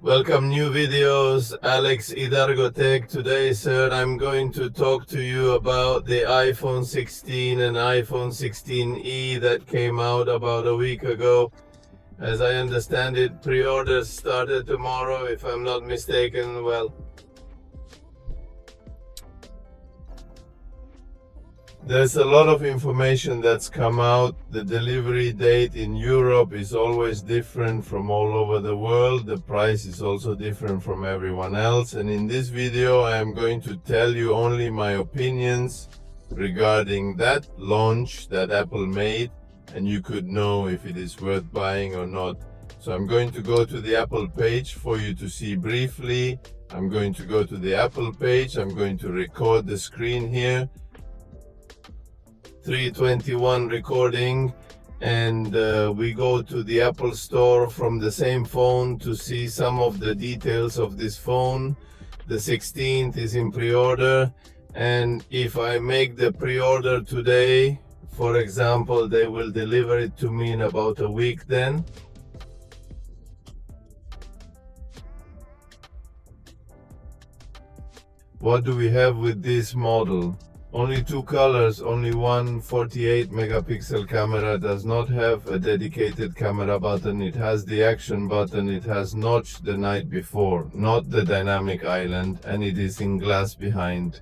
Welcome, new videos. Alex Hidalgo Tech. Today, sir, I'm going to talk to you about the iPhone 16 and iPhone 16e that came out about a week ago. As I understand it, pre-orders started tomorrow, if I'm not mistaken. Well, there's a lot of information that's come out. The delivery date in Europe is always different from all over the world. The price is also different from everyone else. And in this video, I am going to tell you only my opinions regarding that launch that Apple made, and you could know if it is worth buying or not. So I'm going to go to the Apple page for you to see briefly. I'm going to go to the Apple page. I'm going to record the screen here. 321 recording, and we go to the Apple Store from the same phone to see some of the details of this phone. The 16th is in pre-order, and if I make the pre-order today, for example, they will deliver it to me in about a week then. What do we have with this model? Only two colors, only one 48 megapixel camera, does not have a dedicated camera button. It has the action button, it has notch the night before, not the dynamic island, and it is in glass behind,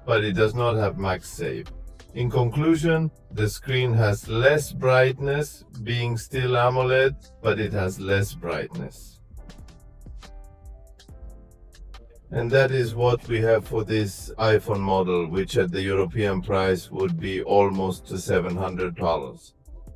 but it does not have MagSafe. In conclusion, the screen has less brightness, being still AMOLED, but it has less brightness. And that is what we have for this iPhone model, which at the European price would be almost to $700.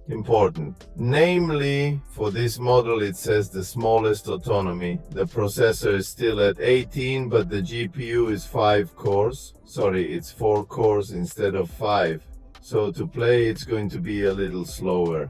Important. Namely, for this model it says the smallest autonomy. The processor is still at 18, but the GPU is 5 cores. Sorry, it's 4 cores instead of 5. So to play it's going to be a little slower.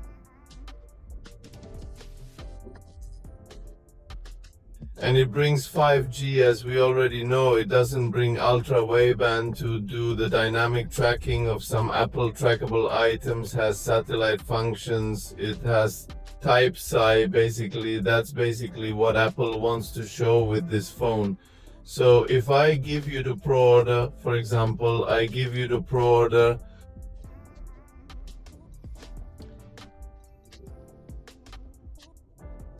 And it brings 5G, as we already know. It doesn't bring ultra wideband to do the dynamic tracking of some Apple trackable items, has satellite functions, it has Type-C. Basically, that's basically what Apple wants to show with this phone. So if I give you the pre-order, for example, I give you the pre-order,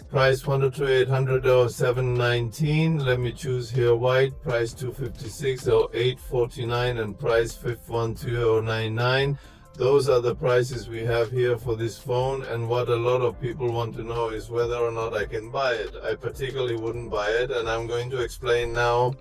price 100 or 719. Let me choose here white. Price 256 or 849, and price 512.99. Those are the prices we have here for this phone. And what a lot of people want to know is whether or not I can buy it. I particularly wouldn't buy it, and I'm going to explain now.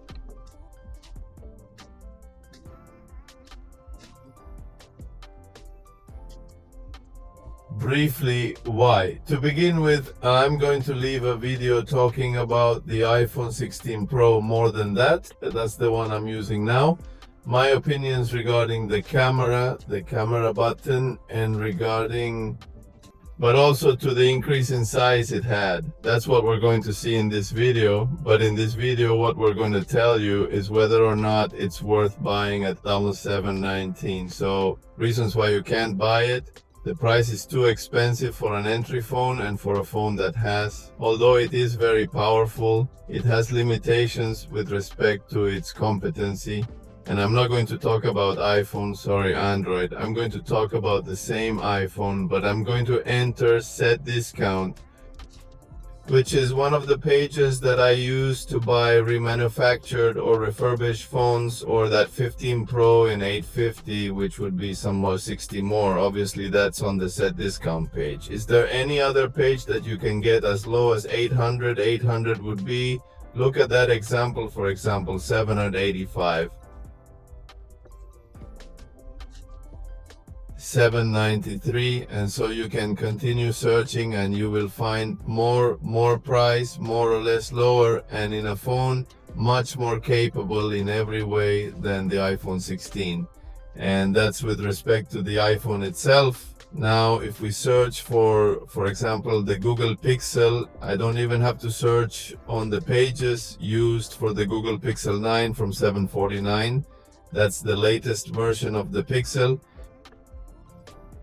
Briefly, why. To begin with, I'm going to leave a video talking about the iPhone 16 Pro. More than that, that's the one I'm using now. My opinions regarding the camera button, and regarding, but also to the increase in size it had. That's what we're going to see in this video. But in this video, what we're going to tell you is whether or not it's worth buying at $719. So reasons why you can't buy it. The price is too expensive for an entry phone, and for a phone that has, although it is very powerful, it has limitations with respect to its competency. And I'm not going to talk about iPhone, sorry, Android. I'm going to talk about the same iPhone, but I'm going to enter set discount, which is one of the pages that I use to buy remanufactured or refurbished phones, or that 15 Pro in 850, which would be somewhat 60 more. Obviously, that's on the set discount page. Is there any other page that you can get as low as 800? 800 would be, look at that example, for example, 785. 793, and so you can continue searching and you will find more price, more or less lower, and in a phone much more capable in every way than the iPhone 16. And that's with respect to the iPhone itself. Now if we search for example, the Google Pixel, I don't even have to search on the pages used for the Google Pixel 9 from 749. That's the latest version of the Pixel.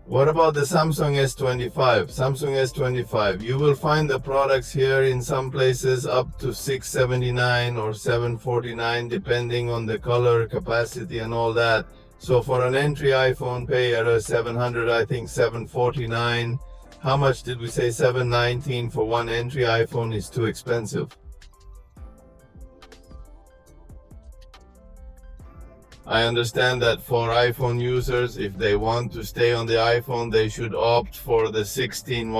What about the Samsung S25? Samsung S25, you will find the products here in some places up to $679 or $749 depending on the color, capacity and all that. So for an entry iPhone, pay at a 700, I think $749. How much did we say? $719 for one entry iPhone is too expensive. I understand that for iPhone users, if they want to stay on the iPhone, they should opt for the 15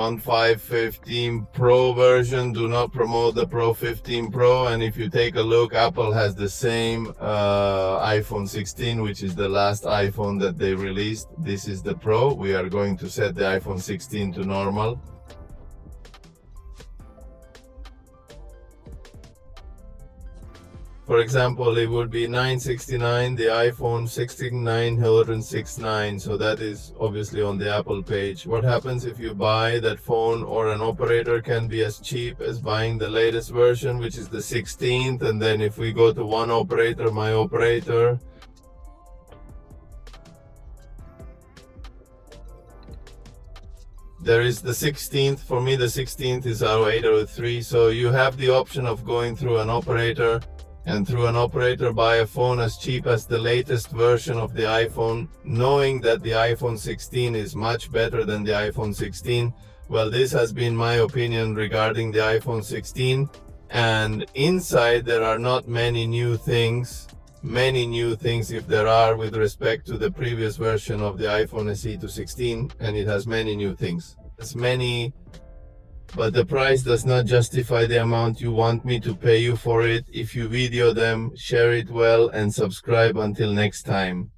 Pro version. Do not promote the Pro 15 Pro. And if you take a look, Apple has the same iPhone 16, which is the last iPhone that they released. This is the Pro. We are going to set the iPhone 16 to normal. For example, it would be $969, the iPhone 16 $969, so that is obviously on the Apple page. What happens if you buy that phone or an operator can be as cheap as buying the latest version, which is the 16th, and then if we go to one operator, my operator, there is the 16th. For me, the 16th is our 803, so you have the option of going through an operator, and through an operator buy a phone as cheap as the latest version of the iPhone, knowing that the iPhone 16 is much better than the iPhone 16. Well, this has been my opinion regarding the iPhone 16, and inside there are not many new things if there are with respect to the previous version of the iPhone SE to 16, and it has many new things. It's many, but the price does not justify the amount you want me to pay you for it. If you video them, share it well and subscribe. Until next time.